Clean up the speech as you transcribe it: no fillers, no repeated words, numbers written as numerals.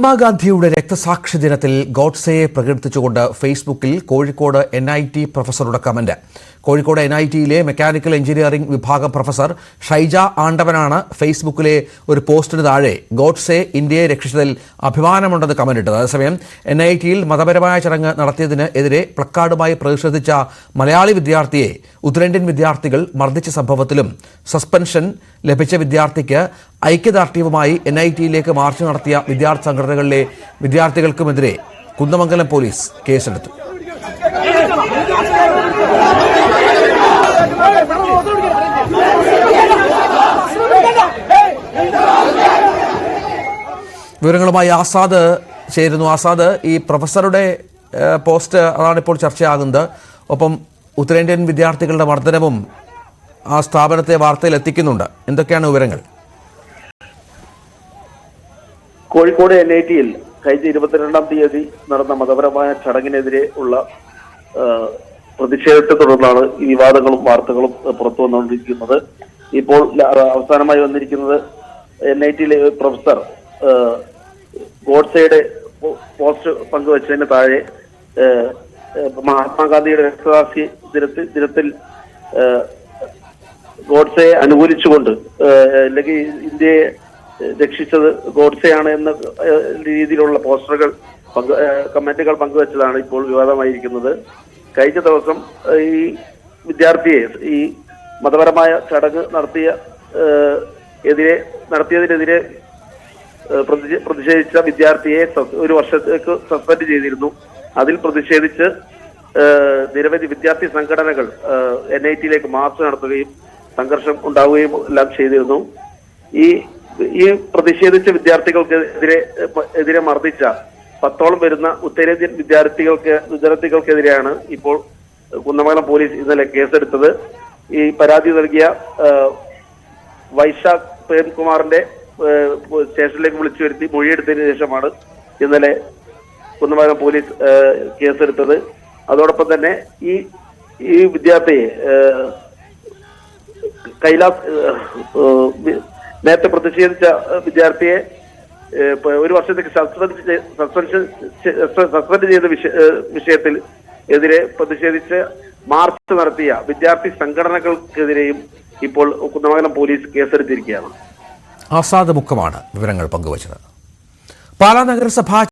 മഹാത്മാഗാന്ധിയുടെ രക്തസാക്ഷി ദിനത്തിൽ ഗോഡ്സെയെ പ്രകീർത്തിച്ചുകൊണ്ട് ഫേസ്ബുക്കിൽ കോഴിക്കോട് NIT പ്രൊഫസറുടെ കമന്റ്. കോഴിക്കോട് NITയിലെ മെക്കാനിക്കൽ എഞ്ചിനീയറിംഗ് വിഭാഗം പ്രൊഫസർ ഷൈജ ആണ്ടവനാണ് ഫേസ്ബുക്കിലെ ഒരു പോസ്റ്റിന് താഴെ ഗോഡ്സെ ഇന്ത്യയെ രക്ഷിച്ചതിൽ അഭിമാനമുണ്ടെന്ന് കമന്റിട്ടത്. അതേസമയം NITയിൽ മതപരമായ ചടങ്ങ് നടത്തിയതിന് എതിരെ പ്ലക്കാർഡുമായി പ്രതിഷേധിച്ച മലയാളി വിദ്യാർത്ഥിയെ ഉത്തരേന്ത്യൻ വിദ്യാർത്ഥികൾ മർദ്ദിച്ച സംഭവത്തിലും സസ്പെൻഷൻ ലഭിച്ച വിദ്യാർത്ഥിക്ക് ഐക്യദാർഢ്യവുമായി NITയിലേക്ക് മാർച്ച് നടത്തിയ വിദ്യാർത്ഥി സംഘടനകളിലെ വിദ്യാർത്ഥികൾക്കുമെതിരെ കുന്ദമംഗലം പോലീസ് കേസെടുത്തു. വിവരങ്ങളുമായി ആസാദ് ചേരുന്നു. ആസാദ്, ഈ പ്രൊഫസറുടെ പോസ്റ്റ് അതാണിപ്പോൾ ചർച്ചയാകുന്നത്. ഒപ്പം ഉത്തരേന്ത്യൻ വിദ്യാർത്ഥികളുടെ മർദ്ദനവും ആ സ്ഥാപനത്തെ വാർത്തയിൽ എത്തിക്കുന്നുണ്ട്. എന്തൊക്കെയാണ് വിവരങ്ങൾ? കോഴിക്കോട് NITയിൽ കഴിഞ്ഞ 22-ാം തീയതി നടന്ന മതപരമായ ചടങ്ങിനെതിരെ ഉള്ള പ്രതിഷേധത്തെ തുടർന്നാണ് ഈ വിവാദങ്ങളും വാർത്തകളും പുറത്തു വന്നുകൊണ്ടിരിക്കുന്നത്. ഇപ്പോൾ അവസാനമായി വന്നിരിക്കുന്നത് NITയിലെ പ്രൊഫസർ ഗോഡ്സെയുടെ പോസ്റ്റ് പങ്കുവച്ചതിന് താഴെ മഹാത്മാഗാന്ധിയുടെ രക്തസാക്ഷി ദിനത്തിൽ ഗോഡ്സെയെ അനുകൂലിച്ചുകൊണ്ട് അല്ലെങ്കിൽ ഇന്ത്യയെ രക്ഷിച്ചത് ഗോഡ്സെയാണ് എന്ന രീതിയിലുള്ള പോസ്റ്ററുകൾ കമന്റുകൾ പങ്കുവച്ചതാണ് ഇപ്പോൾ വിവാദമായിരിക്കുന്നത്. കഴിഞ്ഞ ദിവസം ഈ വിദ്യാർത്ഥിയെ ഈ മതപരമായ ചടങ്ങ് നടത്തിയതിനെതിരെ പ്രതിഷേധിച്ച വിദ്യാർത്ഥിയെ ഒരു വർഷത്തേക്ക് സസ്പെൻഡ് ചെയ്തിരുന്നു. അതിൽ പ്രതിഷേധിച്ച് നിരവധി വിദ്യാർത്ഥി സംഘടനകൾ NITയിലേക്ക് മാർച്ച് നടത്തുകയും സംഘർഷം ഉണ്ടാവുകയും എല്ലാം ചെയ്തിരുന്നു. ഈ പ്രതിഷേധിച്ച വിദ്യാർത്ഥികൾക്കെതിരെ മർദ്ദിച്ച 10ഓളം വരുന്ന ഉത്തരേന്ത്യൻ വിദ്യാർത്ഥികൾക്കെതിരെയാണ് ഇപ്പോൾ കുന്ദമംഗലം പോലീസ് ഇന്നലെ കേസെടുത്തത്. ഈ പരാതി നൽകിയ വൈശാഖ് പ്രേംകുമാറിന്റെ സ്റ്റേഷനിലേക്ക് വിളിച്ചു വരുത്തി മൊഴിയെടുത്തതിനു ശേഷമാണ് ഇന്നലെ കുന്ദമംഗലം പോലീസ് കേസെടുത്തത്. അതോടൊപ്പം തന്നെ ഈ വിദ്യാർത്ഥിയെ നേരത്തെ പ്രതിഷേധിച്ച വിദ്യാർത്ഥിയെ ഒരു വർഷത്തേക്ക് സസ്പെൻഡ് ചെയ്ത വിഷയത്തിൽ എതിരെ പ്രതിഷേധിച്ച് മാർച്ച് നടത്തിയ വിദ്യാർത്ഥി സംഘടനകൾക്കെതിരെയും ഇപ്പോൾ കുന്ദമംഗലം പോലീസ് കേസെടുത്തിരിക്കുകയാണ്. ആസാദ് മുക്കമാണ് വിവരങ്ങൾ പങ്കുവച്ചത്. പാലാ നഗരസഭ